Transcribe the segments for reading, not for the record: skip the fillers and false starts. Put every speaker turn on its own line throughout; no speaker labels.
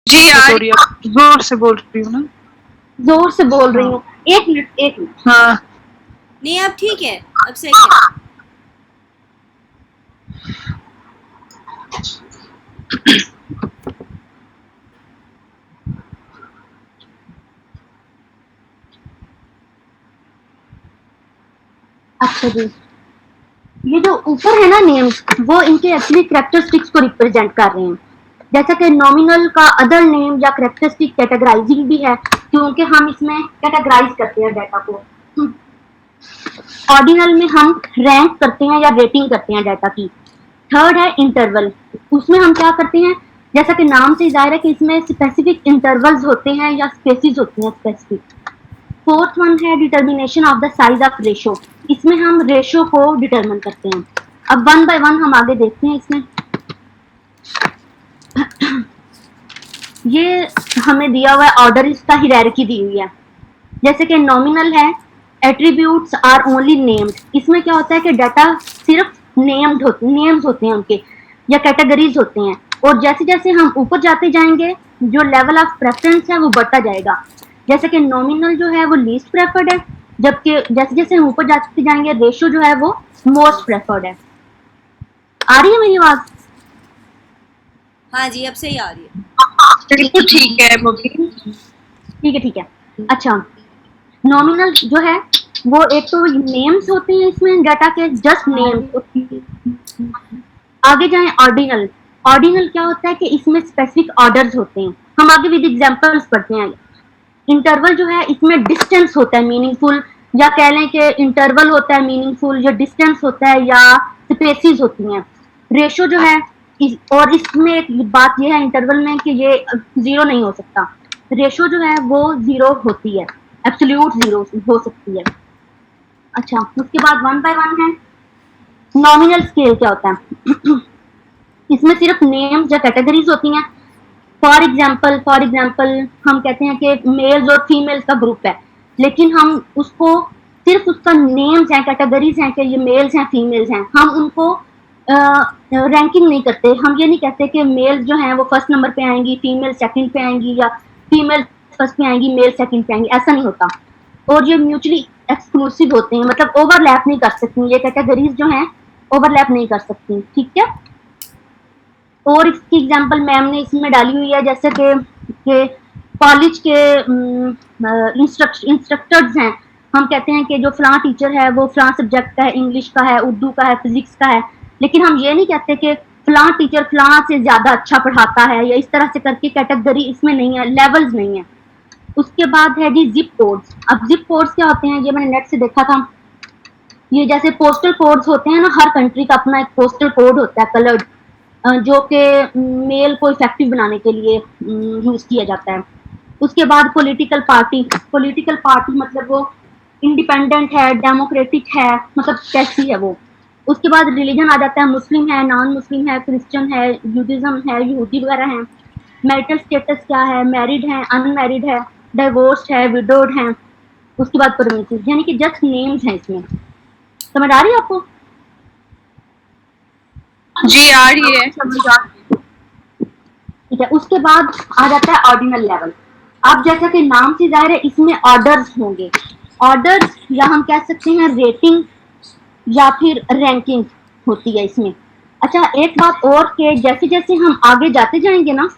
जी यार जोर से बोल रही हूँ ना।
जोर से बोल रही हूँ। एक मिनट।
हाँ
नहीं अब ठीक है, अब सही है।
अच्छा जी, ये जो ऊपर है ना नेम्स, वो इनके एक्चुअली कैरेक्टरिस्टिक्स को रिप्रेजेंट कर रहे हैं। जैसा कि नॉमिनल का अदर नेम या कैरेक्टरिस्टिक कैटेगराइजिंग भी है, क्योंकि हम इसमें कैटेगराइज करते हैं डाटा को। ऑर्डिनल में हम रैंक करते हैं या रेटिंग करते हैं डाटा की। थर्ड है इंटरवल, उसमें हम क्या करते हैं, जैसा कि नाम से जाहिर है कि इसमें स्पेसिफिक इंटरवल्स होते हैं या स्पेसिस होती हैं स्पेसिफिक। फोर्थ वन है determination of the size of ratio, इसमें हम रेशो को डिटरमिन करते हैं। अब वन बाय वन हम आगे देखते हैं इसमें। ये हमें दिया हुआ है ऑर्डर, इसका हायरार्की दी हुई है। जैसे कि नॉमिनल है, एट्रीब्यूट्स आर ओनली नेम्ड, इसमें क्या होता है कि डाटा सिर्फ नेम्स होते हैं उनके, या कैटेगरीज होते हैं। और जैसे जैसे हम ऊपर जाते जाएंगे, जो लेवल ऑफ प्रेफरेंस है वो बढ़ता जाएगा। जैसे कि नॉमिनल जो है वो लीस्ट प्रेफर्ड है, जबकि जैसे जैसे हम ऊपर जाते जाएंगे रेशो जो है वो मोस्ट प्रेफर्ड है। आ रही है मेरी आवाज?
हाँ जी अब सही आ रही है।
बिल्कुल ठीक है मम्मी।
ठीक है। अच्छा, नॉमिनल जो है वो एक तो नेम्स होते हैं इसमें डाटा के, जस्ट नेम। आगे जाएं ऑर्डिनल। ऑर्डिनल क्या होता है कि इसमें स्पेसिफिक ऑर्डर्स होते हैं। हम आगे विद एग्जांपल्स पढ़ते हैं। इंटरवल जो है इसमें डिस्टेंस होता है मीनिंगफुल, या कह लें कि इंटरवल होता है मीनिंगफुल, या डिस्टेंस होता है, या स्पेसिस होती हैं। रेशो जो है और इसमें एक बात यह है इंटरवल में कि ये जीरो नहीं हो सकता। रेशो जो है वो जीरो होती है, एब्सोल्यूट जीरो हो सकती है। अच्छा, उसके बाद वन बाय वन है नॉमिनल स्केल। क्या होता है इसमें सिर्फ नेम्स या कैटेगरीज होती हैं। फॉर एग्जाम्पल हम कहते हैं कि मेल्स और फीमेल्स का ग्रुप है, लेकिन हम उसको सिर्फ उसका नेम्स हैं, कैटेगरीज हैं कि ये मेल्स हैं फीमेल्स हैं, हम उनको रैंकिंग नहीं करते। हम ये नहीं कहते कि मेल्स जो हैं वो फर्स्ट नंबर पे आएंगी, फीमेल सेकंड पे आएंगी, या फीमेल फर्स्ट पे आएंगी, मेल सेकंड पे आएंगी, ऐसा नहीं होता। और ये म्यूचुअली एक्सक्लूसिव होते हैं, मतलब ओवरलैप नहीं कर सकती, ये कैटेगरीज जो हैं ओवरलैप नहीं कर सकती। ठीक है, और इसकी एग्जांपल मैम ने इसमें डाली हुई है, जैसे कि कॉलेज के इंस्ट्रक्टर्स हैं। हम कहते हैं कि जो फलां टीचर है वो फलां सब्जेक्ट का है, इंग्लिश का है, उर्दू का है, फिजिक्स का है, लेकिन हम ये नहीं कहते कि फलां टीचर फलां से ज्यादा अच्छा पढ़ाता है, या इस तरह से करके कैटेगरी इसमें नहीं है, लेवल्स नहीं है। उसके बाद है जी जिप कोड्स। अब जिप कोड्स क्या होते हैं, ये मैंने नेट से देखा था। ये जैसे पोस्टल कोड्स होते हैं ना, हर कंट्री का अपना एक पोस्टल कोड होता है कलर्ड, जो कि मेल को इफेक्टिव बनाने के लिए यूज किया जाता है। उसके बाद पॉलिटिकल पार्टी मतलब वो इंडिपेंडेंट है, डेमोक्रेटिक है, मतलब कैसी है वो। उसके बाद रिलीजन आ जाता है, मुस्लिम है, नॉन मुस्लिम है, क्रिश्चियन है, यूडिज्म है, यहूदी वगैरह है। मैरिटल स्टेटस क्या है, मैरिड है, अनमैरिड है, डाइवोर्स्ड है, विडोड है। उसके बाद परमिसिव, यानी कि जस्ट नेम्स हैं इसमें। समझ आ रही है आपको?
जी आ रही है।
ठीक है, उसके बाद आ जाता है ऑर्डिनल लेवल। अब जैसा कि नाम से जाहिर है इसमें ऑर्डर्स होंगे। ऑर्डर्स या हम कह सकते हैं रेटिंग या फिर रैंकिंग होती है इसमें। अच्छा, एक बात और कि जैसे जैसे हम आगे जाते जाएंगे ना,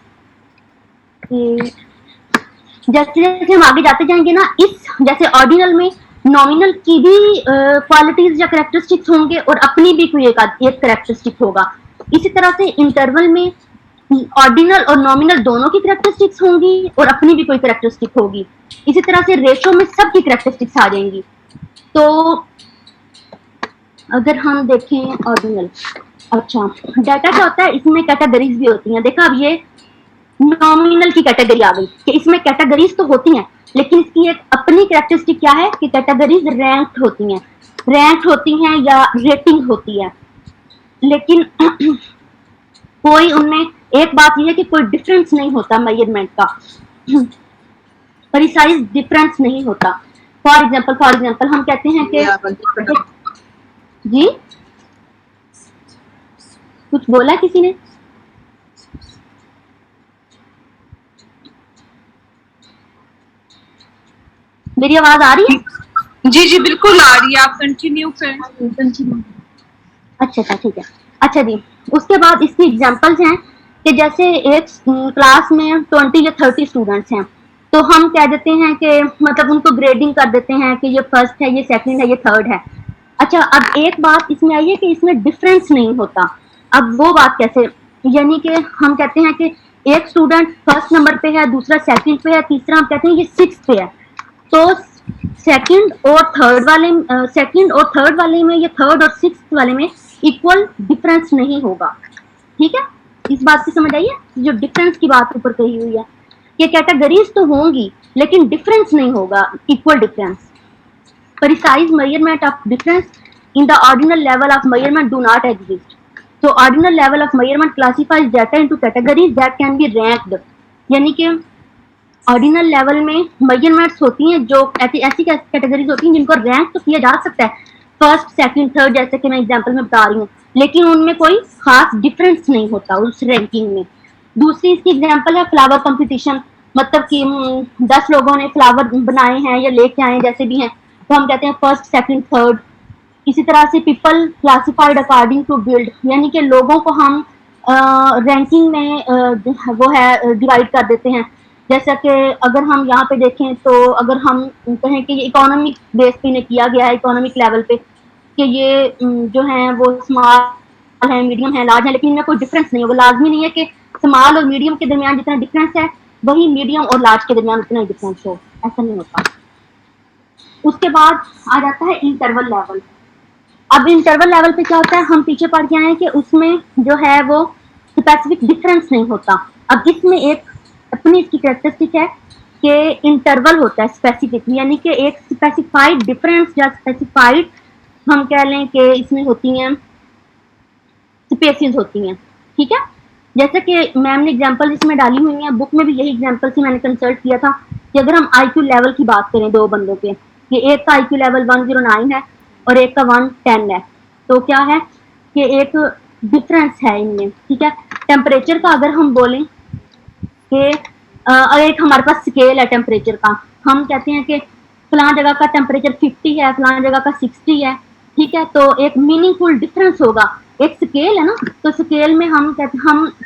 जैसे जैसे हम आगे जाते जाएंगे ना, इस जैसे ऑर्डिनल में नॉमिनल की भी क्वालिटीज या करेक्टरिस्टिक्स होंगे और अपनी भी कोई एक करेक्टरिस्टिक होगा। इसी तरह से इंटरवल में ऑर्डिनल और नॉमिनल दोनों की करेक्टरिस्टिक्स होंगी और अपनी भी कोई करेक्टरिस्टिक होगी। इसी तरह से रेशो में सबकी करेक्टरिस्टिक्स आ जाएंगी। तो अगर हम देखें ऑर्डिनल, अच्छा डाटा क्या होता है, इसमें कैटेगरीज भी होती हैं। देखा, अब ये नॉमिनल की कैटेगरी आ गई कि इसमें कैटेगरीज तो होती हैं, लेकिन इसकी एक अपनी कैरेक्टरिस्टिक क्या है कि कैटेगरीज रैंक होती हैं या रेटिंग होती है। लेकिन कोई उनमें एक बात यह है कि कोई डिफरेंस नहीं होता मेजरमेंट का, प्रिसाइज डिफरेंस नहीं होता। फॉर एग्जांपल हम कहते हैं कि जी कुछ बोला किसी ने? मेरी आवाज आ रही है?
जी जी बिल्कुल आ रही है, आप कंटिन्यू करें।
अच्छा ठीक है। अच्छा जी, उसके बाद इसकी एग्जांपल्स हैं कि जैसे एक क्लास में 20 या 30 स्टूडेंट्स हैं, तो हम कह देते हैं कि मतलब उनको ग्रेडिंग कर देते हैं कि ये फर्स्ट है, ये सेकंड है, ये थर्ड है। अच्छा, अब एक बात इसमें आई है कि इसमें डिफरेंस नहीं होता। अब वो बात कैसे, यानी कि हम कहते हैं कि एक स्टूडेंट फर्स्ट नंबर पे है, दूसरा सेकंड पे है, तीसरा हम कहते हैं ये सिक्स्थ पे है। तो सेकंड और थर्ड वाले में या थर्ड और सिक्स्थ वाले में इक्वल डिफरेंस नहीं होगा। ठीक है, इस बात की समझ आई है? जो डिफरेंस की बात ऊपर कही हुई है कि कैटेगरीज तो होंगी लेकिन डिफरेंस नहीं होगा, equal difference. Precise measurement of difference in the ordinal level of measurement do not exist. So ordinal level of measurement classifies data into categories that can be ranked. यानी कि ऑर्डिनल लेवल में measurements होती हैं जो ऐसी categories होती हैं जिनको रैंक तो किया जा सकता है, फर्स्ट सेकंड थर्ड, जैसे कि मैं एग्जांपल में बता रही हूँ, लेकिन उनमें कोई खास डिफरेंस नहीं होता उस रैंकिंग में। दूसरी इसकी एग्जांपल है फ्लावर कंपटीशन, मतलब कि 10 लोगों ने फ्लावर बनाए हैं या लेके आए जैसे भी हैं, तो हम कहते हैं फर्स्ट सेकंड थर्ड। इसी तरह से people classified according to build, यानी कि लोगों को हम रैंकिंग में वो है डिवाइड कर देते हैं। जैसा कि अगर हम यहाँ पे देखें तो अगर हम कहें कि ये इकोनॉमिक बेस पे इन्हें किया गया है, इकोनॉमिक लेवल पे, कि ये जो है वो स्मॉल है, मीडियम है, लार्ज है, लेकिन इनमें कोई डिफरेंस नहीं होगा। लाजमी नहीं है कि स्मॉल और मीडियम के दरमियान जितना डिफरेंस है वही मीडियम और लार्ज के दरमियान उतना ही डिफरेंस हो, ऐसा नहीं होता। उसके बाद आ जाता है इंटरवल लेवल। अब इंटरवल लेवल पे क्या होता है, हम पीछे पढ़ के आए हैं कि उसमें जो है वो स्पेसिफिक डिफरेंस नहीं होता। अब इसमें एक अपनी इसकी कैरेक्टरिस्टिक है कि इंटरवल होता है स्पेसिफिक, यानी कि एक स्पेसिफाइड डिफरेंस या स्पेसिफाइड हम कह लें कि इसमें होती हैं स्पेसिस होती हैं। ठीक है, जैसे कि मैम ने एग्जांपल इसमें डाली हुई है, बुक में भी यही एग्जांपल से मैंने कंसल्ट किया था कि अगर हम आईक्यू लेवल की बात करें दो बंदों के, कि एक का आईक्यू लेवल 109 है और एक का 110 है, तो क्या है कि एक डिफरेंस है इनमें। ठीक है, टेम्परेचर का अगर हम बोलें कि एक हमारे पास स्केल है टेम्परेचर का, हम कहते हैं कि फलां जगह का टेम्परेचर 50 है, फलां जगह का 60 है। ठीक है, तो एक मीनिंगफुल डिफरेंस होगा। एक स्केल है ना, तो स्केल में हम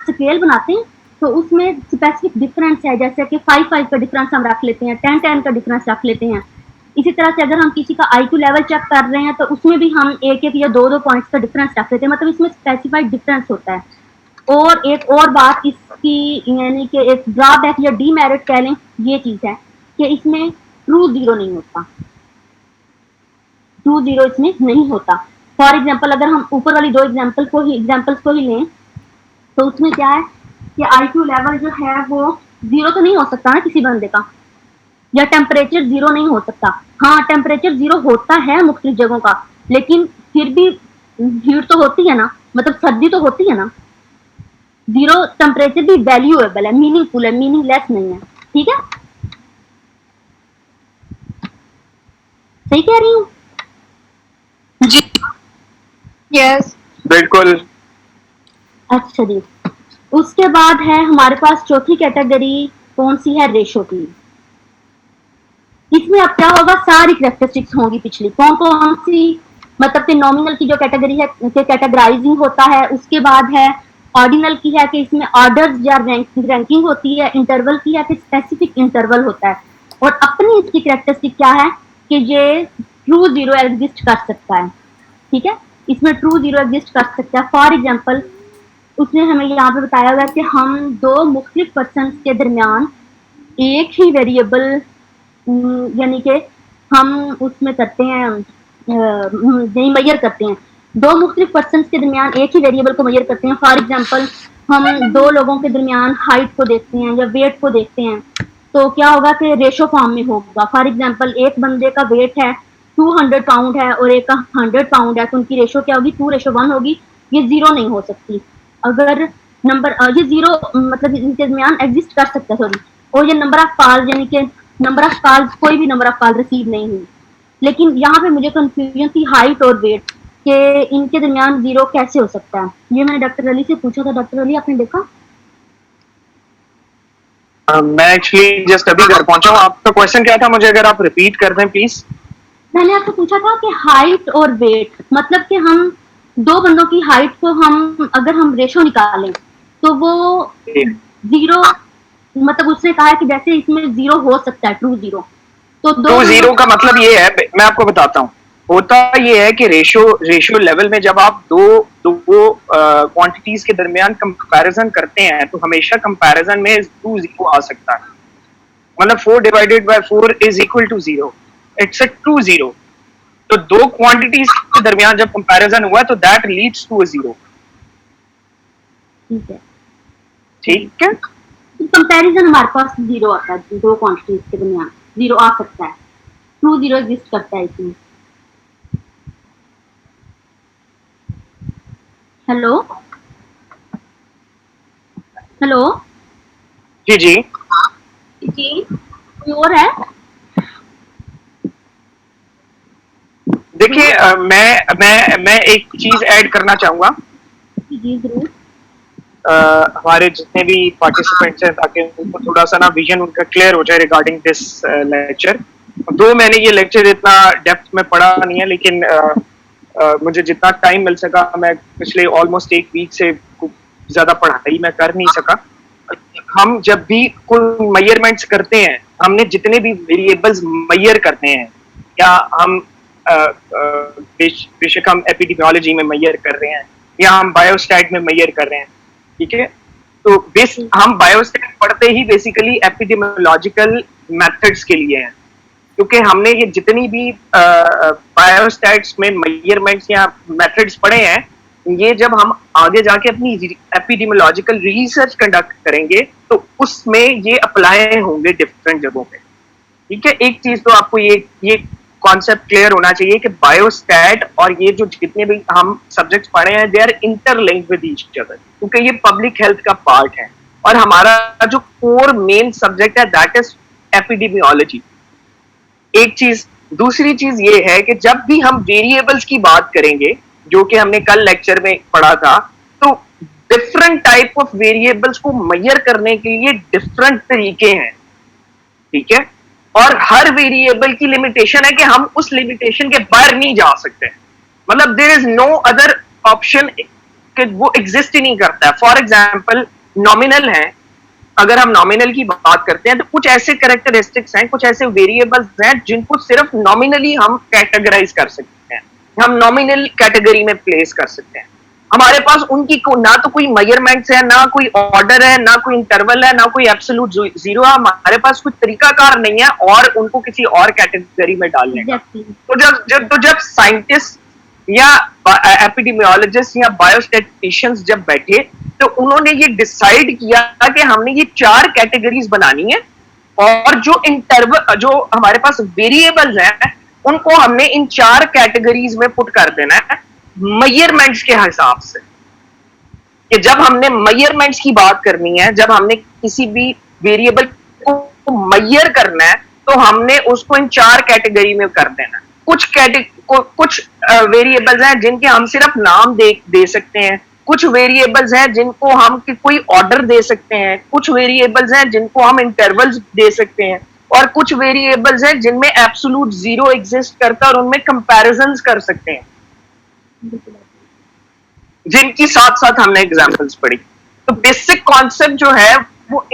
स्केल बनाते हैं तो उसमें स्पेसिफिक डिफरेंस है, जैसे कि 5 का डिफरेंस हम रख लेते हैं, 10 का डिफरेंस रख लेते हैं। इसी तरह से अगर हम किसी का आईक्यू लेवल चेक कर रहे हैं तो उसमें भी हम एक या दो पॉइंट्स का डिफरेंस रख लेते हैं, मतलब इसमें स्पेसिफाइड डिफरेंस होता है। और एक और बात इसकी, यानी कि एक ड्रॉबैक या डीमेरिट कह लें, ये चीज है कि इसमें ट्रू जीरो नहीं होता, ट्रू जीरो इसमें नहीं होता। फॉर एग्जाम्पल अगर हम ऊपर वाली दो एग्जाम्पल्स को ही लें तो उसमें क्या है कि आईक्यू लेवल जो है वो जीरो तो नहीं हो सकता ना किसी बंदे का, या टेम्परेचर जीरो नहीं हो सकता। हाँ, टेम्परेचर जीरो होता है मुख्तलिफ जगहों का, लेकिन फिर भी हीट तो होती है ना, मतलब सर्दी तो होती है ना। जीरो टेम्परेचर भी वैल्यूएबल है, मीनिंगफुल है, मीनिंगलेस नहीं है। ठीक है, सही कह रही हूँ?
जी यस
बिल्कुल।
अच्छा जी, उसके बाद है हमारे पास चौथी कैटेगरी, कौन सी है, रेशो की। इसमें अब क्या होगा, सारी कैरेक्टरिस्टिक्स होंगी पिछली, कौन कौन सी, मतलब कि नॉमिनल की जो कैटेगरी है कि कैटेगराइजिंग होता है, उसके बाद है ऑर्डिनल की है कि इसमें ऑर्डर या रैंकिंग होती है, इंटरवल की है कि स्पेसिफिक इंटरवल होता है, और अपनी इसकी कैरेक्टरिस्टिक क्या है कि ये ट्रू जीरो एग्जिस्ट कर सकता है। ठीक है, इसमें ट्रू जीरो एग्जिस्ट कर सकता है। फॉर एग्जाम्पल उसने हमें यहाँ पे बताया हुआ कि हम दो मुख्तलिफ पर्सन के दरमियान एक ही वेरिएबल, यानी कि हम उसमें करते हैं नहीं मेजर करते हैं, दो मुख्तलिफ पर्सन के दरमियान एक ही वेरिएबल को मेजर करते हैं। फॉर एग्जाम्पल हम दो लोगों के दरमियान हाइट को देखते हैं या वेट को देखते हैं, तो क्या होगा कि रेशो फॉर्म में होगा। फॉर एग्जाम्पल एक बंदे का वेट है 200 पाउंड है और एक का 100 पाउंड है, तो उनकी रेशो क्या होगी, 2:1 होगी। ये जीरो नहीं हो सकती। अगर नंबर ये जीरो मतलब इनके दरमियान एग्जिस्ट कर सकता है, सॉरी। और ये नंबर ऑफ कॉल, यानी कि नंबर ऑफ कॉल, कोई भी नंबर ऑफ कॉल रिसीव नहीं हुई। लेकिन यहाँ पे मुझे कंफ्यूजन थी हाइट और वेट के इनके दरमियान जीरो कैसे हो सकता है। ये मैंने डॉक्टर अली से पूछा था। डॉक्टर अली, आपने देखा?
मैं एक्चुअली जस्ट अभी घर पहुंचा हूँ. आपका क्वेश्चन क्या था, मुझे अगर आप रिपीट कर दें प्लीज.
मैंने आपसे पूछा था कि हाइट और वेट, मतलब कि हम दो बंदों की हाइट को हम अगर हम रेशो निकालें तो वो जीरो, मतलब उसने कहा है कि जैसे इसमें जीरो हो सकता है, ट्रू जीरो. तो दो
2-0 का मतलब ये है, मैं आपको बताता हूँ. होता ये है कि रेशियो लेवल में जब आप दो क्वांटिटीज के दरमियान कंपैरिजन करते हैं तो हमेशा कंपैरिजन में 2-0 आ सकता है. मतलब 4 divided by 4 is equal to 0. It's a 2-0. तो दो क्वांटिटीज के दरमियान जब कंपैरिजन हुआ तो दैट लीड्स टू अ 0.
ठीक है.
ठीक है.
कंपैरिजन हमारे पास जीरो आता है, दो क्वांटिटीज के दरमियान जीरो आ सकता है, ट्रू जीरो एग्जिस्ट करता है इसमें. Hello hello.
जी जी
जी, कोई और है?
देखिए, मैं एक चीज ऐड करना चाहूंगा
जी जरूर.
हमारे जितने भी पार्टिसिपेंट्स हैं, ताकि उनको थोड़ा सा ना विजन उनका क्लियर हो जाए रिगार्डिंग दिस लेक्चर. दो मैंने ये लेक्चर इतना डेप्थ में पढ़ा नहीं है, लेकिन मुझे जितना टाइम मिल सका, मैं पिछले ऑलमोस्ट एक वीक से ज्यादा पढ़ाई मैं कर नहीं सका. हम जब भी कोई मेजरमेंट्स करते हैं, हमने जितने भी वेरिएबल्स मेजर करते हैं, या हम बेशक हम एपिडेमियोलॉजी में मेजर कर रहे हैं या हम बायोस्टैट में मेजर कर रहे हैं, ठीक है. तो हम बायोस्टैट पढ़ते ही बेसिकली एपिडेमियोलॉजिकल मेथड्स के लिए हैं, क्योंकि हमने ये जितनी भी बायोस्टैट्स में मेजरमेंट्स या मेथड्स पढ़े हैं, ये जब हम आगे जाके अपनी एपिडेमियोलॉजिकल रिसर्च कंडक्ट करेंगे तो उसमें ये अप्लाई होंगे डिफरेंट जगहों पे. ठीक है. एक चीज तो आपको ये कॉन्सेप्ट क्लियर होना चाहिए कि बायोस्टैट और ये जो जितने भी हम सब्जेक्ट्स पढ़े हैं, they are interlinked with each other, क्योंकि ये पब्लिक हेल्थ का पार्ट है. और हमारा जो कोर मेन सब्जेक्ट है दैट इज एपिडेमियोलॉजी. एक चीज. दूसरी चीज ये है कि जब भी हम वेरिएबल्स की बात करेंगे, जो कि हमने कल लेक्चर में पढ़ा था, तो डिफरेंट टाइप ऑफ वेरिएबल्स को मेजर करने के लिए डिफरेंट तरीके हैं. ठीक है. और हर वेरिएबल की लिमिटेशन है कि हम उस लिमिटेशन के बाहर नहीं जा सकते. मतलब there is no other option कि वो एग्जिस्ट ही नहीं करता है. फॉर एग्जाम्पल, नॉमिनल है. अगर हम नॉमिनल की बात करते हैं तो कुछ ऐसे कैरेक्टरिस्टिक्स हैं, कुछ ऐसे वेरिएबल्स हैं जिनको सिर्फ नॉमिनली हम कैटेगराइज कर सकते हैं, हम नॉमिनल कैटेगरी में प्लेस कर सकते हैं. हमारे पास उनकी ना तो कोई मेजरमेंट्स है, ना कोई ऑर्डर है, ना कोई इंटरवल है, ना कोई एब्सोल्यूट जीरो है. हमारे पास कोई तरीकाकार नहीं है और उनको किसी और कैटेगरी में डालने का. तो जब साइंटिस्ट या एपिडेमियोलॉजिस्ट या बायोस्टैटिशियंस जब बैठे तो उन्होंने ये डिसाइड किया कि हमने ये 4 कैटेगरीज बनानी है, और जो हमारे पास वेरिएबल्स हैं उनको हमने इन 4 कैटेगरीज में पुट कर देना है मेजरमेंट्स के हिसाब से. कि जब हमने मेजरमेंट्स की बात करनी है, जब हमने किसी भी वेरिएबल को मेजर करना है, तो हमने उसको इन 4 कैटेगरी में कर देना. कुछ वेरिएबल्स हैं जिनके हम सिर्फ नाम दे सकते हैं, कुछ वेरिएबल्स हैं जिनको हम कोई ऑर्डर दे सकते हैं, कुछ वेरिएबल्स हैं जिनको हम इंटरवल्स दे सकते हैं, और कुछ वेरिएबल्स हैं जिनमें एब्सोल्यूट जीरो एग्जिस्ट करता है और उनमें कंपैरिजंस कर सकते हैं, जिनकी साथ साथ हमने एग्जांपल्स पढ़ी. तो बेसिक कॉन्सेप्ट जो है वो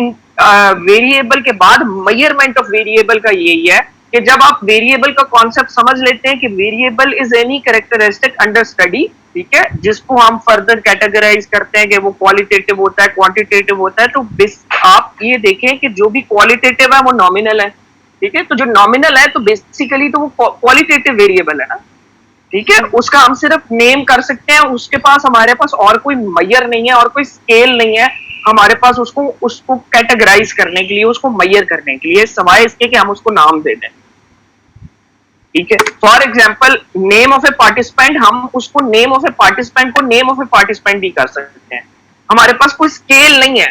वेरिएबल के बाद मेजरमेंट ऑफ वेरिएबल का यही है कि जब आप वेरिएबल का कॉन्सेप्ट समझ लेते हैं कि variable is any characteristic under study, ठीक है, जिसको हम फर्दर कैटेगराइज करते हैं कि वो क्वालिटेटिव होता है, क्वांटिटेटिव होता है. तो आप ये देखें कि जो भी क्वालिटेटिव है वो नॉमिनल है. ठीक है. तो जो नॉमिनल है तो बेसिकली तो वो क्वालिटेटिव वेरिएबल है ना. ठीक है. उसका हम सिर्फ नेम कर सकते हैं, उसके पास हमारे पास और कोई मेजर नहीं है और कोई स्केल नहीं है हमारे पास उसको कैटेगराइज करने के लिए, उसको मेजर करने के लिए, सवाए इसके कि हम उसको नाम दे दें. ठीक है. For example, name of A participant, हम उसको नेम ऑफ ए पार्टिसिपेंट को नेम ऑफ ए पार्टिसिपेंट भी कर सकते हैं. हमारे पास कोई स्केल नहीं है.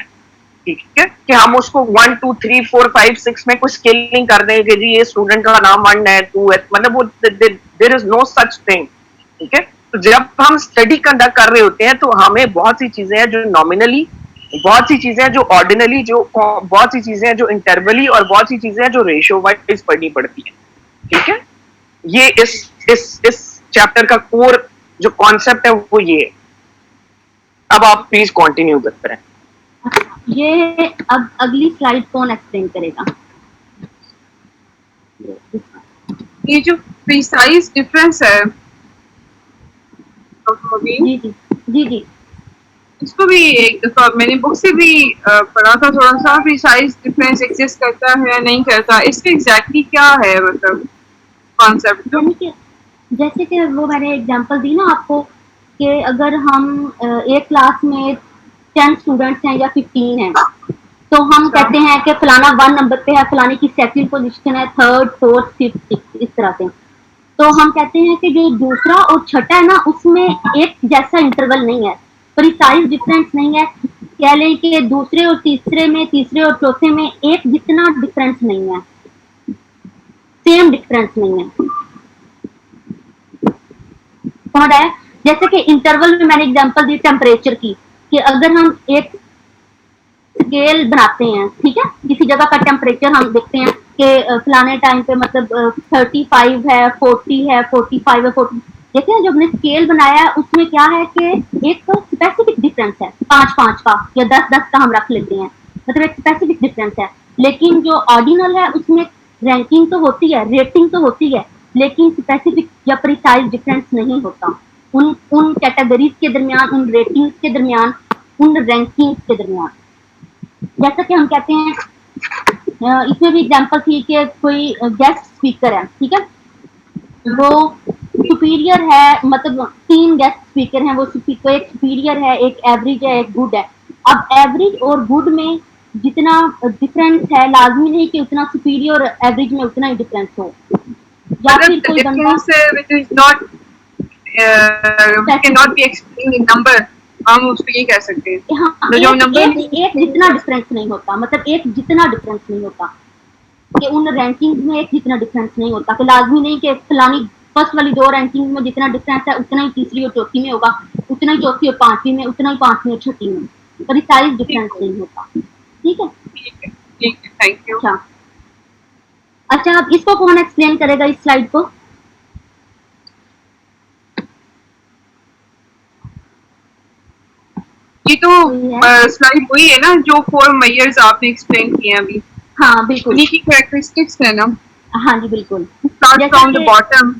ठीक है. कि हम उसको 1 2 3 4 5 6 में कोई स्केलिंग कर दें कि जी ये स्टूडेंट का नाम 1 है 2 है, मतलब वो there is no such thing. ठीक है. तो जब हम स्टडी कंडक्ट कर रहे होते हैं तो हमें बहुत सी चीजें हैं जो नॉमिनली बहुत सी चीजें हैं जो ऑर्डिनली, जो बहुत सी चीजें हैं जो इंटरवली, और बहुत सी चीजें हैं जो रेशियो वाइज पढ़नी पड़ती है। ठीक है, ये इस चैप्टर का कोर जो कॉन्सेप्ट है वो ये है। अब आप प्लीज कंटिन्यू करते रहें।
ये अब अगली स्लाइड कौन एक्सप्लेन करेगा?
ये जो प्रिसाइज डिफरेंस है
जी जी जी जी
इसको भी एक दफा मैंने बुक से भी पढ़ा था, थोड़ा सा प्रिसाइज डिफरेंस एग्जिस्ट करता है या नहीं करता, इसका एग्जैक्टली क्या है मतलब कॉन्सेप्ट?
यानी कि जैसे कि वो मैंने एग्जांपल दी ना आपको कि अगर हम एक क्लास में 10 स्टूडेंट्स हैं या 15 हैं, तो हम कहते हैं कि फलाना 1 नंबर पे है, फलाने की सेकंड पोजीशन है, थर्ड, फोर्थ, फिफ्थ, इस तरह से। तो हम कहते हैं कि जो दूसरा और छठा है ना, उसमें एक जैसा इंटरवल नहीं है, प्रिसाइज डिफरेंस नहीं है। कह लें कि दूसरे और तीसरे में, तीसरे और चौथे में एक जितना डिफरेंस नहीं है, सेम डिफरेंस नहीं है। समझ आया? जैसे कि इंटरवल में मैंने एग्जांपल दी टेम्परेचर की, कि अगर हम एक स्केल बनाते हैं, ठीक है, किसी जगह का टेम्परेचर हम देखते हैं कि फलाने टाइम पे मतलब 35 है, 40 है, 45 है, 40। देखिए जो हमने स्केल बनाया है उसमें क्या है कि एक स्पेसिफिक डिफरेंस है, 5-5 का या 10-10 का हम रख लेते हैं, मतलब एक स्पेसिफिक डिफरेंस है। लेकिन जो ऑर्डिनल है उसमें रैंकिंग तो होती है, रेटिंग तो होती है, लेकिन स्पेसिफिक या प्रिसाइज डिफरेंस नहीं होता उन कैटेगरीज के दरमियान, उन रेटिंग्स के दरमियान, उन रैंकिंग्स के दरमियान। जैसा कि हम कहते हैं, इसमें भी एग्जांपल थी कि कोई गेस्ट स्पीकर है, ठीक है, वो सुपीरियर है, मतलब 3 गेस्ट स्पीकर हैं, वो स्पीकर एक सुपीरियर है, एक एवरेज है, एक गुड है। अब एवरेज और गुड में जितना डिफरेंस है, लाजमी नहीं कि उतना सुपीरियर और एवरेज में उतना ही डिफरेंस हो। या फिर कोई बंदा
which is not cannot be explained in number, हम उसको ये कह सकते हैं।
हाँ,
तो जो नंबर
एक जितना डिफरेंस नहीं होता, मतलब एक जितना डिफरेंस नहीं होता कि उन रैंकिंग में एक जितना डिफरेंस नहीं होता, कि लाजमी नहीं कि फलानी फर्स्ट वाली 2 रैंकिंग में जितना डिफरेंस है उतना ही तीसरी और चौथी में होगा, उतना ही चौथी और पांचवी में, उतना ही पांचवी और छठी में, प्रिसाइज डिफरेंस नहीं होता। ठीक है,
ठीक है, थैंक यू।
अच्छा अब इसको कौन एक्सप्लेन करेगा, इस स्लाइड को?
ये तो स्लाइड वही है ना जो 4 मेजर्स आपने एक्सप्लेन किए हैं अभी।
हाँ बिल्कुल,
इन्हीं की कैरेक्टरिस्टिक्स है ना।
हाँ जी बिल्कुल।
Start from the bottom.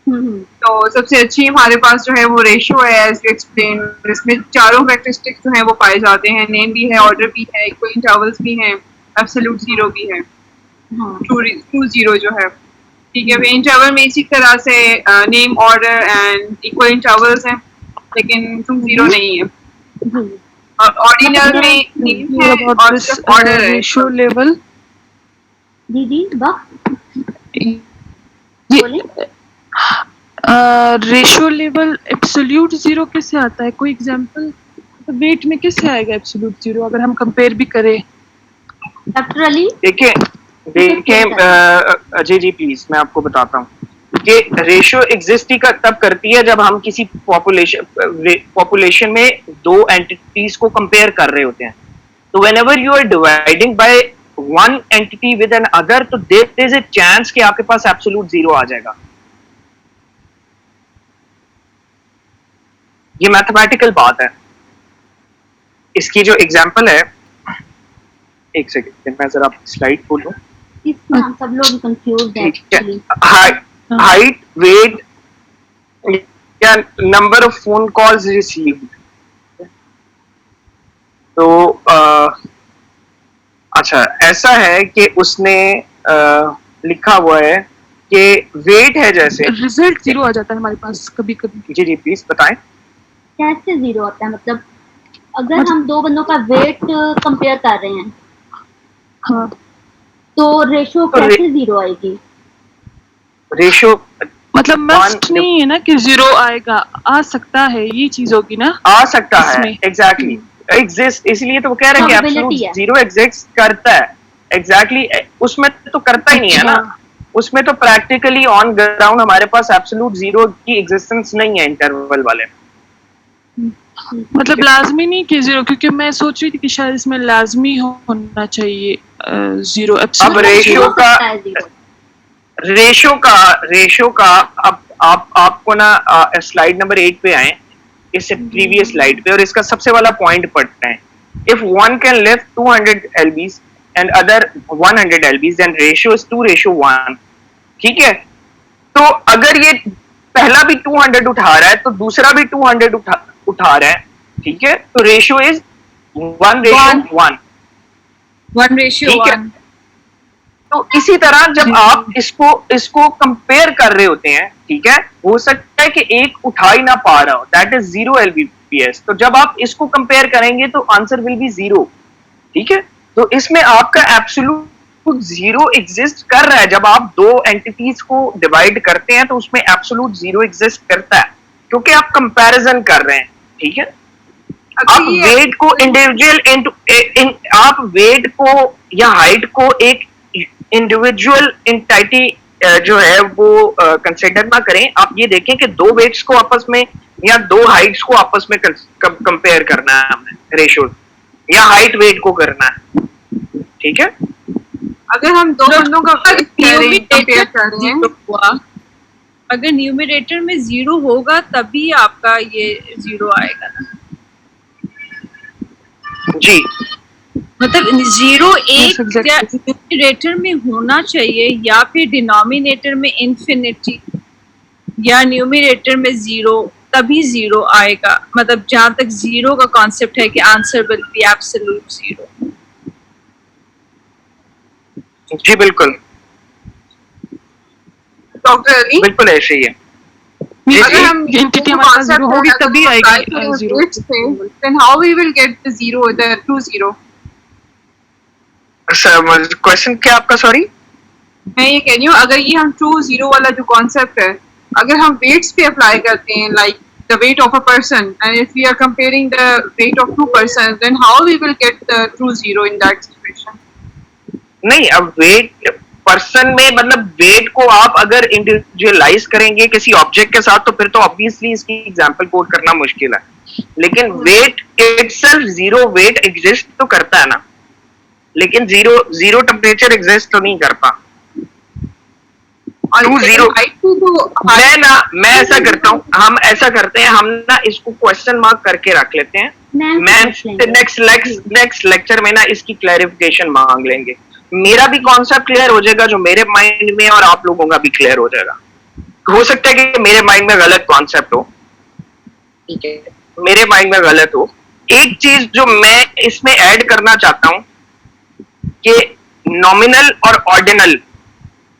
Hmm,
तो सबसे अच्छी हमारे पास जो है वो रेशियो है, एज यू एक्सप्लेन। इसमें चारों कैरेक्टरिस्टिक्स जो है वो पाए जाते हैं, नेम भी है, ऑर्डर भी है, इक्वल इंटरवल्स भी हैं, एब्सोल्यूट जीरो भी है,
हाँ
ट्रू जीरो जो है। ठीक है, इंटरवल में इसी तरह से name, order and equal intervals हैं, लेकिन ट्रू जीरो नहीं है।
जी
और ऑर्डिनल में नेम है और सिर्फ ऑर्डर है।
रेशियो लेवल,
जी जी बोले।
रेशियो लेवल एब्सोल्यूट जीरो कैसे आता है? कोई एग्जांपल? वेट में कैसे आएगा एब्सोल्यूट जीरो अगर हम कंपेयर भी करें?
डॉक्टर अली
देखिए अजय जी प्लीज, मैं आपको बताता हूँ कि रेशियो एग्जिस्ट ही तब करती है जब हम किसी पॉपुलेशन में 2 एंटिटीज को कंपेयर कर रहे होते हैं। तो whenever you are dividing by one entity with an other, तो देयर इज अ चांस कि आपके पास एब्सोल्यूट जीरो आ जाएगा। ये मैथमेटिकल बात है। इसकी जो एग्जांपल है, एक सेकंड मैं जरा स्लाइड खोलूं।
इसमें हम सब लोग कंफ्यूज हैं
ठीक है,
actually।
हाइट, वेट या number of phone calls received. तो अच्छा ऐसा है कि उसने लिखा हुआ है कि वेट है, जैसे
रिजल्ट जीरो आ जाता है हमारे पास कभी कभी।
जी जी प्लीज बताएं।
कैसे जीरो होता है? मतलब अगर हम 2 बंदों का वेट कंपेयर कर रहे हैं,
हाँ,
तो रेशियो कैसे जीरो आएगी?
रेशियो
मतलब मस्ट नहीं है ना कि जीरो आएगा, आ सकता है, ये चीज होगी ना,
आ सकता है।
इसमें।
एग्जैक्टली एग्जिस्ट, इसलिए तो वो कह रहे हैं कि
Probability
एब्सोल्यूट
है।
जीरो एग्जिस्ट करता है। एग्जैक्टली उसमें तो करता ही नहीं है ना, उसमें तो प्रैक्टिकली ऑन ग्राउंड हमारे पास एब्सोल्यूट जीरो की एग्जिस्टेंस नहीं है इंटरवल वाले।
मतलब लाजमी नहीं कि 0, क्योंकि मैं सोच रही थी कि शायद इसमें लाजमी होना चाहिए 0
अब रेशियो का अब आप आपको ना स्लाइड नंबर 8 पे आए, इससे प्रीवियस स्लाइड पे, और इसका सबसे वाला पॉइंट पढ़ते हैं. If one can lift 200 lbs and other 100 lbs then ratio is 2:1. ठीक है, तो अगर ये पहला भी 200 उठा रहा है तो दूसरा भी 200 उठा रहा है, ठीक है, तो रेशियो इज 1:1.
1:1.
तो इसी तरह जब आप इसको कंपेयर कर रहे होते हैं, ठीक है, हो सकता है कि एक उठा ही ना पा रहा हो, दैट इज 0 lbps. तो जब आप इसको कंपेयर करेंगे तो आंसर विल बी 0. ठीक है, तो इसमें आपका एब्सोल्यूट 0 एग्जिस्ट कर रहा है. जब आप दो एंटिटीज को डिवाइड करते हैं तो उसमें एब्सोल्यूट 0 एग्जिस्ट करता है, क्योंकि आप कंपैरिजन कर रहे हैं. ठीक है, आप वेट को इंडिविजुअल आप वेट को या हाइट को एक इंडिविजुअल एंटिटी जो है वो कंसिडर ना करें. आप ये देखें कि दो वेट्स को आपस में या दो हाइट्स को आपस में कंपेयर करना है हमें, रेशियो, या हाइट वेट को करना है. ठीक है,
अगर हम दो बंदों का कंपेयर कर रहे हैं,
अगर न्यूमरेटर में 0 होगा तभी आपका ये 0 आएगा ना.
जी,
मतलब 0 एक न्यूमरेटर में होना चाहिए या फिर डिनोमिनेटर में इंफिनिटी या न्यूमरेटर में 0, तभी 0 आएगा. मतलब जहां तक 0 का कॉन्सेप्ट है कि आंसर विल बी एब्सोल्यूट 0.
जी बिल्कुल,
डॉक्टर अली,
बिल्कुल ऐसे ही है.
अगर हम
एंटिटी हमारे पास 0 होगी तभी आएगी 0.
then how we will get the 0, the true 0?
Sir question क्या आपका, सॉरी?
मैं ये कह रही हूँ, अगर ये हम ट्रू 0 वाला जो कॉन्सेप्ट है, अगर हम वेट्स पे अप्लाई करते हैं, like the weight of a person, and if we are comparing the weight of two persons, then how we will get the true 0 in that situation?
नहीं, अब वेट पर्सन में मतलब वेट को आप अगर इंडिविजुअलाइज करेंगे किसी ऑब्जेक्ट के साथ तो फिर तो ऑब्वियसली इसकी एग्जांपल कोट करना मुश्किल है. लेकिन वेट इटसेल्फ 0 वेट एग्जिस्ट तो करता है ना, लेकिन 0 टेम्परेचर एग्जिस्ट तो नहीं करता.
और
0 मैं ऐसा करता हूँ, हम ऐसा करते हैं, हम ना इसको क्वेश्चन मार्क करके रख लेते हैं. मैं नेक्स्ट लेक्चर में ना इसकी क्लैरिफिकेशन मांग लेंगे. मेरा भी कॉन्सेप्ट क्लियर हो जाएगा जो मेरे माइंड में, और आप लोगों का भी क्लियर हो जाएगा. हो सकता है कि मेरे माइंड में गलत कॉन्सेप्ट हो, ठीक है, मेरे माइंड में गलत हो. एक चीज जो मैं इसमें ऐड करना चाहता हूं कि नॉमिनल और ऑर्डिनल,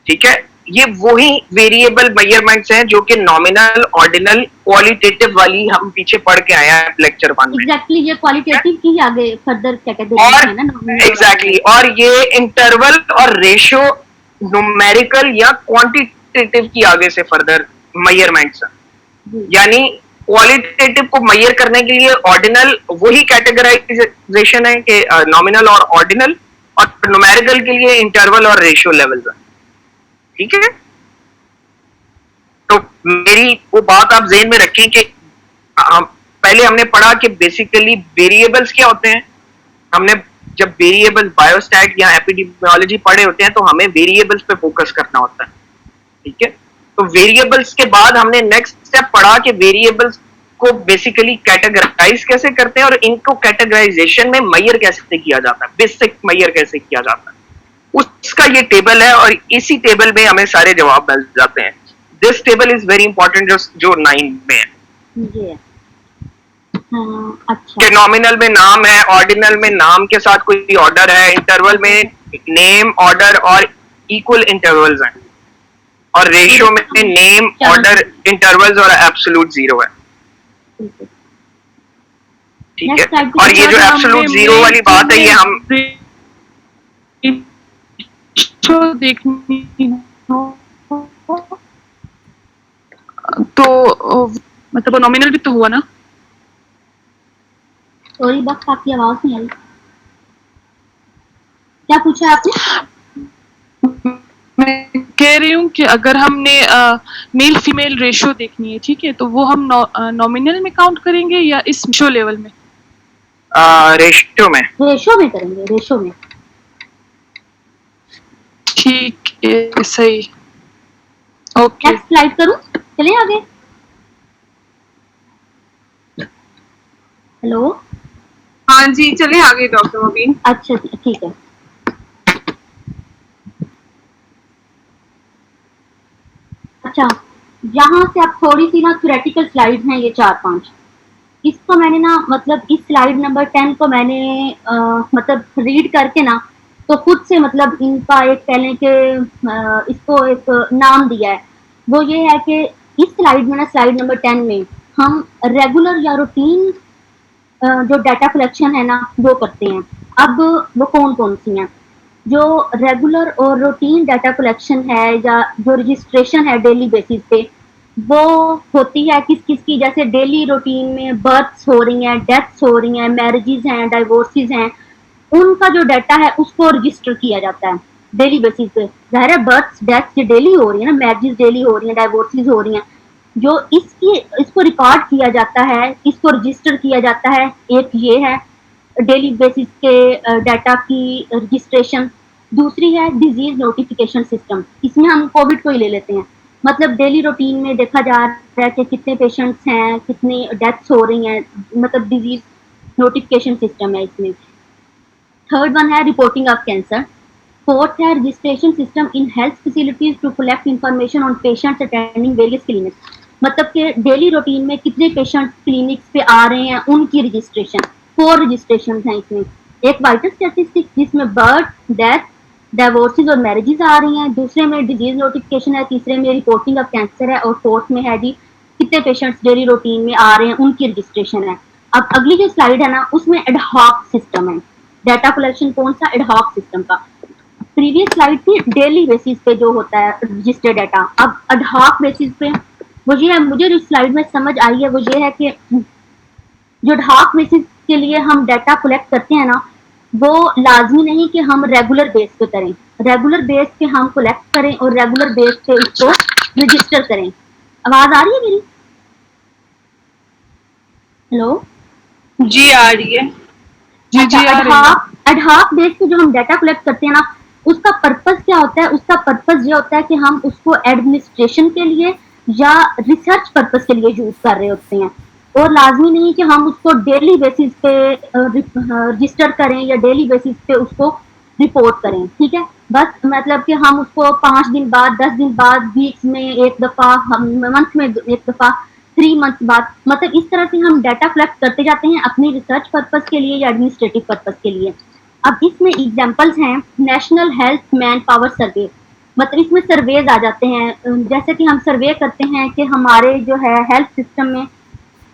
ठीक है, ये वही वेरिएबल मेजरमेंट्स हैं जो कि नॉमिनल, ऑर्डिनल, क्वालिटेटिव वाली हम पीछे पढ़ के आए हैं लेक्चर 1 में.
एग्जैक्टली, ये क्वालिटेटिव की आगे फर्दर कैटेगरी है ना.
एग्जैक्टली, और ये इंटरवल और रेशियो न्यूमेरिकल या क्वांटिटेटिव की आगे से फर्दर मेजरमेंट्स हैं. यानी क्वालिटेटिव को मेजर करने के लिए ऑर्डिनल वही कैटेगराइजेशन है कि नॉमिनल और ऑर्डिनल, और न्यूमेरिकल के लिए इंटरवल और रेशियो लेवल्स हैं. ठीक है, तो मेरी वो बात आप ज़हन में रखें कि पहले हमने पढ़ा कि बेसिकली वेरिएबल्स क्या होते हैं. हमने जब वेरिएबल्स बायोस्टैट या एपिडेमियोलॉजी पढ़े होते हैं तो हमें वेरिएबल्स पे फोकस करना होता है. ठीक है, तो वेरिएबल्स के बाद हमने नेक्स्ट स्टेप पढ़ा कि वेरिएबल्स को बेसिकली कैटेगराइज कैसे करते हैं और इनको कैटेगराइजेशन में मेजर कैसे किया जाता है, बेसिक मेजर कैसे किया जाता है, उसका ये टेबल है. और इसी टेबल में हमें सारे जवाब मिल जाते हैं. This table is very important जो 9 में है.
अच्छा,
कि नॉमिनल में नाम है, ऑर्डिनल में नाम के साथ कोई ऑर्डर है, इंटरवल में नेम, ऑर्डर और इक्वल इंटरवल्स हैं, और रेशियो में नेम, ऑर्डर, इंटरवल्स और एब्सोल्यूट 0 है. ठीक है, और ये जो एब्सोल्यूट 0 वाली बात है ये हम
देखनी तो मतलब नॉमिनल भी तो हुआ ना.
सॉरी बस आपकी आवाज नहीं आई. क्या पूछा आपने?
मैं कह रही हूँ कि अगर हमने मेल फीमेल रेशियो देखनी है, ठीक है, तो वो हम नॉमिनल में काउंट करेंगे या इस रेशियो लेवल में?
रेशियो में।
रेशो में करेंगे, रेशो में।
ठीक है, सही। ओके,
नेक्स्ट स्लाइड करूं, चलिए आगे। हेलो,
हाँ जी, चलिए आगे डॉक्टर मुबीन।
अच्छा ठीक है। अच्छा, यहाँ से आप थोड़ी सी ना थ्योरेटिकल स्लाइड्स हैं ये 4-5। इसको मैंने ना मतलब इस स्लाइड नंबर 10 को मैंने मतलब रीड करके ना तो खुद से मतलब इनका एक कह लें कि इसको एक नाम दिया है। वो ये है कि इस स्लाइड में ना, स्लाइड नंबर 10 में हम रेगुलर या रूटीन जो डाटा कलेक्शन है ना वो करते हैं। अब वो कौन कौन सी हैं? जो रेगुलर और रूटीन डाटा कलेक्शन है या जो रजिस्ट्रेशन है डेली बेसिस पे, वो होती है किस किस की? जैसे डेली रूटीन में बर्थ्स हो रही हैं, डेथ्स हो रही हैं, मैरिजेस हैं, डाइवोर्सेस हैं, उनका जो डाटा है उसको रजिस्टर किया जाता है डेली बेसिस पे। जाहिर है बर्थ्स डेथ्स ये डेली हो रही है ना, मैरिजेस डेली हो रही हैं, डाइवोर्सेस हो रही हैं। जो इसको रिकॉर्ड किया जाता है, इसको रजिस्टर किया जाता है, एक ये है डेली बेसिस के डाटा की रजिस्ट्रेशन। दूसरी है डिजीज नोटिफिकेशन सिस्टम। इसमें हम कोविड को ही ले लेते हैं। मतलब डेली रूटीन में देखा जा रहा है कि कितने पेशेंट्स हैं, कितनी डेथ्स हो रही हैं, मतलब डिजीज नोटिफिकेशन सिस्टम है इसमें। थर्ड वन है रिपोर्टिंग ऑफ कैंसर। फोर्थ है registration system in health facilities to collect information on patients attending various clinics. मतलब कि डेली रूटीन में कितने पेशेंट्स क्लिनिक्स पे आ रहे हैं उनकी रजिस्ट्रेशन। 4 रजिस्ट्रेशन हैं इसमें। एक वाइटल स्टैटिस्टिक्स जिसमें बर्थ, डेथ, डाइवोर्सेस और मैरिजेस आ रही हैं। दूसरे में डिजीज नोटिफिकेशन है। तीसरे में रिपोर्टिंग ऑफ कैंसर है। और फोर्थ में है जी कितने पेशेंट्स डेली रूटीन में आ रहे हैं उनकी रजिस्ट्रेशन है। अब अगली जो स्लाइड है ना उसमें एडहॉक सिस्टम है। डाटा कलेक्शन कौन सा? एडहॉक सिस्टम का। प्रीवियस स्लाइड थी डेली बेसिस पे जो होता है रजिस्टर्ड डाटा। अब एडहॉक बेसिस पे वो ये है, मुझे जो स्लाइड में समझ आई है वो ये है कि जो एडहॉक बेसिस के लिए हम डाटा कलेक्ट करते हैं ना, वो लाजमी नहीं कि हम रेगुलर बेस पे करें। रेगुलर बेस पे हम कलेक्ट करें और रेगुलर बेस पे उसको रजिस्टर करें। आवाज आ रही है मेरी? हेलो
जी आ रही है।
जी जी आ रही है।
एडहॉक बेस पे जो हम डाटा कलेक्ट करते हैं ना, उसका पर्पस क्या होता है? उसका पर्पस ये होता है कि हम उसको एडमिनिस्ट्रेशन के लिए या रिसर्च पर्पस के लिए यूज कर रहे होते हैं। और लाजमी नहीं कि हम उसको डेली बेसिस पे रजिस्टर करें या डेली बेसिस पे उसको रिपोर्ट करें। ठीक है, बस मतलब कि हम उसको 5 दिन बाद, 10 दिन बाद, वीक्स में एक दफा, मंथ में एक दफा, 3 मंथ बाद, मतलब इस तरह से हम डाटा कलेक्ट करते जाते हैं अपनी रिसर्च पर्पस के लिए या एडमिनिस्ट्रेटिव पर्पस के लिए। अब इसमें एग्जांपल्स हैं नेशनल हेल्थ मैन पावर सर्वे। मतलब इसमें सर्वेज आ जाते हैं। जैसे कि हम सर्वे करते हैं कि हमारे जो है हेल्थ सिस्टम में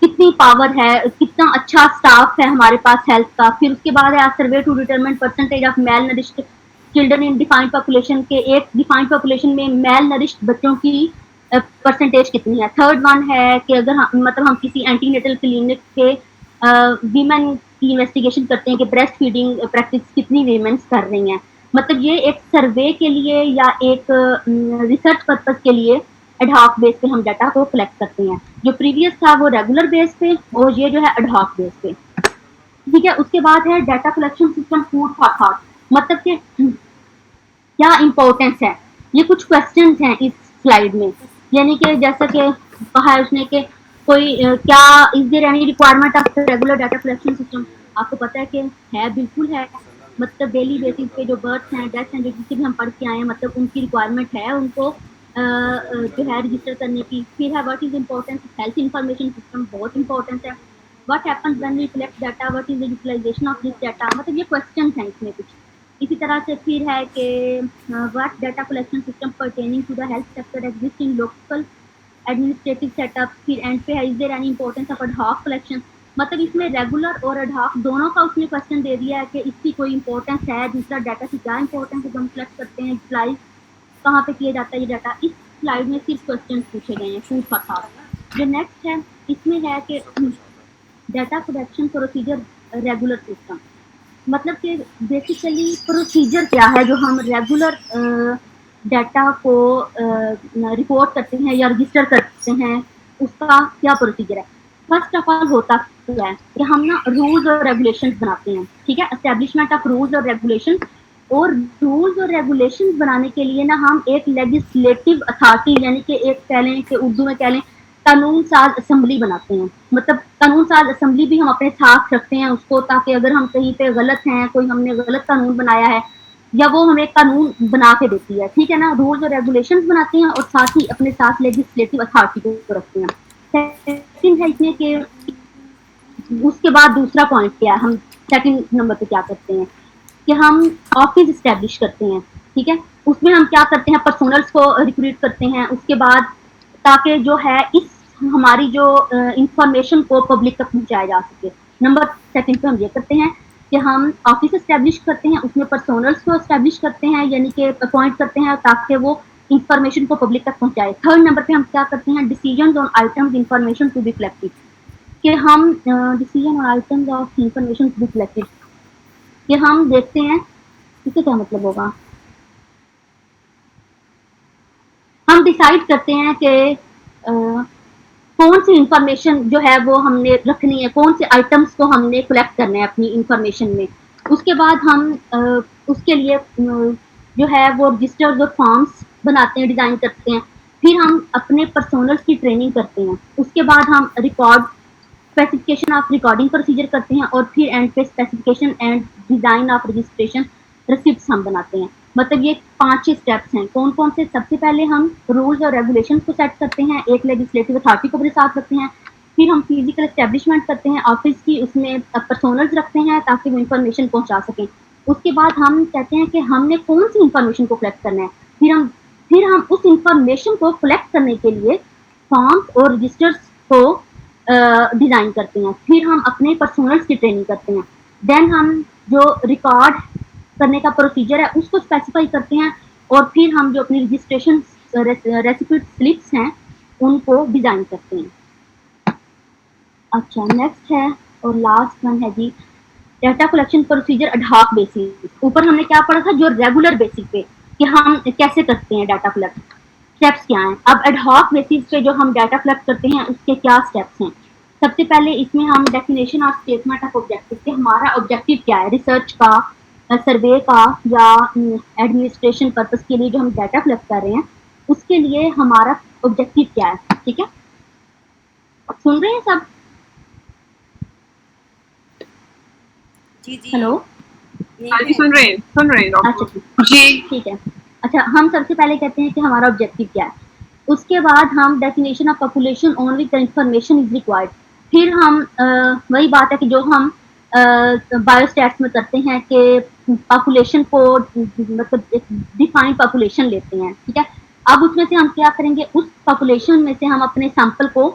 कितनी पावर है, कितना अच्छा स्टाफ है हमारे पास हेल्थ का। फिर उसके बाद है survey to determine percentage of malnourished children in defined population के। एक डिफाइंड पॉपुलेशन में मेल नरिश्ड बच्चों की परसेंटेज कितनी है। थर्ड वन है कि अगर मतलब हम किसी एंटीनेटल क्लिनिक के वीमेन की इन्वेस्टिगेशन करते हैं कि ब्रेस्ट फीडिंग प्रैक्टिस कितनी वीमेंस कर रही हैं। मतलब ये एक सर्वे के लिए या एक रिसर्च पर्पस के लिए एडहॉक बेस पे हम डाटा को कलेक्ट करते हैं। जो प्रीवियस था वो रेगुलर बेस पे और ये जो है एडहॉक बेस पे। ठीक है, उसके बाद है data collection system food for thought. मतलब कि क्या इम्पोर्टेंस है, ये कुछ क्वेश्चंस हैं इस स्लाइड में। यानी कि जैसा कि कहा है उसने कि कोई क्या is there any requirement of regular data collection system. आपको पता है कि है, बिल्कुल है। मतलब डेली बेसिस पे जो बर्थ हैं, डेथ हैं, जो जिससे भी हम पढ़ के आए हैं, मतलब उनकी रिक्वायरमेंट है उनको जो है रजिस्टर करने की। फिर है what is importance health information system, बहुत इंपॉर्टेंट है। What happens when we collect data, what is the utilisation of this data. मतलब ये क्वेश्चंस हैं इसमें कुछ। इसी तरह से फिर है कि what data collection system pertaining to the health sector exist in local administrative setup. फिर एंड पे है is there any importance of ad hoc collection. मतलब इसमें रेगुलर और एडहॉक दोनों का उसने क्वेश्चन दे दिया है कि इसकी कोई इंपॉर्टेंस है, दूसरा डाटा की क्या इंपॉर्टेंस है जो हम कलेक्ट करते हैं, यूटिलाइज कहाँ पे किया जाता है ये डाटा। इस स्लाइड में सिर्फ क्वेश्चन पूछे गए हैं फूड फॉर थॉट। जो नेक्स्ट है इसमें है कि data collection procedure regular system. मतलब कि बेसिकली प्रोसीजर क्या है जो हम रेगुलर डाटा को रिपोर्ट करते हैं या रजिस्टर करते हैं, उसका क्या प्रोसीजर है। फर्स्ट ऑफ ऑल होता क्या है कि हम ना रूल्स और रेगुलेशंस बनाते हैं, ठीक है, एस्टेब्लिशमेंट ऑफ रूल्स और रेगुलेशंस। और रूल्स और रेगुलेशंस बनाने के लिए ना हम एक लेजिस्लेटिव अथॉरिटी यानी कि एक कह लें कि उर्दू में कह लें कानून साज असेंबली बनाते हैं। मतलब कानून साज असेंबली भी हम अपने साथ रखते हैं उसको, ताकि अगर हम कहीं पे गलत हैं, कोई हमने गलत कानून बनाया है, या वो हमें कानून बना के देती है, ठीक है ना। रूल्स और रेगुलेशंस बनाते हैं और साथ ही अपने साथ लेजिस्लेटिव अथॉरिटी को रखते हैं। सेकंड है इसमें कि उसके बाद दूसरा पॉइंट क्या है, हम सेकंड नंबर पे क्या करते हैं कि हम ऑफिस इस्टेब्लिश करते हैं, ठीक है। उसमें हम क्या करते हैं, पर्सनल्स को रिक्रूट करते हैं उसके बाद, ताकि जो है इस हमारी जो इंफॉर्मेशन को पब्लिक तक पहुंचाया जा सके। नंबर सेकंड पे हम ये करते हैं कि हम ऑफिस इस्टेब्लिश करते हैं, उसमें पर्सनल्स को इस्टेब्लिश करते हैं यानी कि अपॉइंट करते हैं ताकि वो इंफॉर्मेशन को पब्लिक तक पहुंचाए। थर्ड नंबर पे हम क्या करते हैं, decision on items information to be collected, कि हम decision on items of information to be collected, कि हम देखते हैं इससे क्या मतलब होगा। हम डिसाइड करते हैं कि कौन सी इंफॉर्मेशन जो है वो हमने रखनी है, कौन से आइटम्स को हमने कलेक्ट करना है अपनी इंफॉर्मेशन में। उसके बाद हम उसके लिए जो है वो रजिस्टर्स और फॉर्म्स बनाते हैं, डिज़ाइन करते हैं। फिर हम अपने पर्सनल्स की ट्रेनिंग करते हैं। उसके बाद हम record specification of recording procedure करते हैं और फिर एंड पे specification and design of registration receipts हम बनाते हैं। मतलब ये 5-6 स्टेप्स हैं। कौन कौन से, सबसे पहले हम रूल्स और रेगुलेशन को सेट करते हैं, एक लेजिस्लेटिव अथॉरिटी को अपने साथ रखते हैं। फिर हम फिजिकल एस्टेब्लिशमेंट करते हैं ऑफिस की, उसमें पर्सनल्स रखते हैं ताकि वो इंफॉर्मेशन पहुंचा सकें। उसके बाद हम कहते हैं कि हमने कौन सी इंफॉर्मेशन को कलेक्ट करना है। फिर हम उस इंफॉर्मेशन को कलेक्ट करने के लिए फॉर्म्स और रजिस्टर्स को डिज़ाइन करते हैं। फिर हम अपने पर्सनल्स की ट्रेनिंग करते हैं। देन हम जो रिकॉर्ड करने का प्रोसीजर है उसको स्पेसिफाई करते हैं और फिर हम जो अपनी रजिस्ट्रेशन रेसिपिट स्लिप्स हैं उनको डिज़ाइन करते हैं। अच्छा, नेक्स्ट है और लास्ट वन है जी data collection procedure ad hoc basis. ऊपर हमने क्या पढ़ा था, जो रेगुलर बेसिस पे कि हम कैसे करते हैं डाटा कलेक्ट, स्टेप्स क्या हैं। अब एडहॉक बेसिस पे जो हम डाटा कलेक्ट करते हैं उसके क्या स्टेप्स हैं। सबसे पहले इसमें हम डेफिनेशन और स्टेटमेंट ऑफ ऑब्जेक्टिव, कि हमारा ऑब्जेक्टिव क्या है, रिसर्च का, सर्वे का या एडमिनिस्ट्रेशन पर्पस के लिए जो हम डाटा कलेक्ट कर रहे हैं उसके लिए हमारा ऑब्जेक्टिव क्या है, ठीक है। सुन रहे हैं सब?
जी जी
हेलो,
हाँ जी, सुन रहे हैं
अच्छा
डॉक्टर
जी
ठीक है। अच्छा, हम सबसे पहले कहते हैं कि हमारा ऑब्जेक्टिव क्या है। उसके बाद हम definition of population only the information is required. फिर हम वही बात है कि जो हम बायोस्टैट्स में करते हैं कि पॉपुलेशन को मतलब एक डिफाइंड पॉपुलेशन लेते हैं, ठीक है। अब उसमें से हम क्या करेंगे, उस पॉपुलेशन में से हम अपने सैंपल को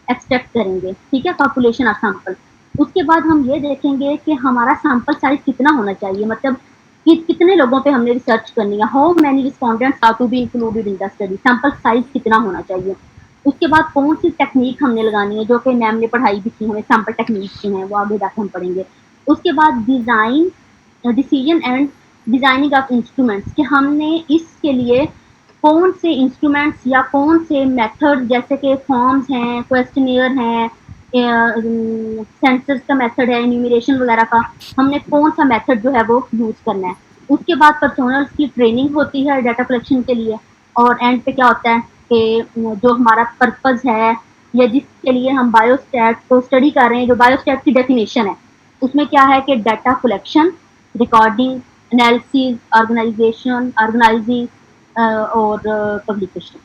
एक्सट्रैक्ट करेंगे, ठीक है, पॉपुलेशन ऑफ सैंपल। उसके बाद हम ये देखेंगे कि हमारा सैंपल साइज कितना होना चाहिए, मतलब कि कितने लोगों पे हमने रिसर्च करनी है, how many respondents are to be included in the study, sample size कितना होना चाहिए। उसके बाद कौन सी टेक्निक हमने लगानी है, जो कि मैम ने पढ़ाई भी की हमें, सैंपल टेक्निक की हैं, वो आगे जाकर हम पढ़ेंगे। उसके बाद design, decision and designing of instruments, कि हमने इसके लिए कौन से इंस्ट्रूमेंट्स या कौन से मेथड, जैसे कि फॉर्म्स हैं, क्वेश्चनियर हैं, सेंसस का मेथड है, इन्यूमरेशन वगैरह का, हमने कौन सा मेथड जो है वो यूज़ करना है। उसके बाद पर्सनल्स की ट्रेनिंग होती है डाटा कलेक्शन के लिए। और एंड पे क्या होता है कि जो हमारा पर्पस है या जिसके लिए हम बायोस्टैट को स्टडी कर रहे हैं, जो बायोस्टैट की डेफिनेशन है उसमें क्या है कि data collection, recording, analysis, organising और पब्लिकेशन,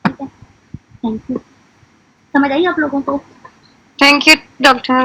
ठीक है। Thank you. समझ आई आप लोगों को?
Thank you doctor.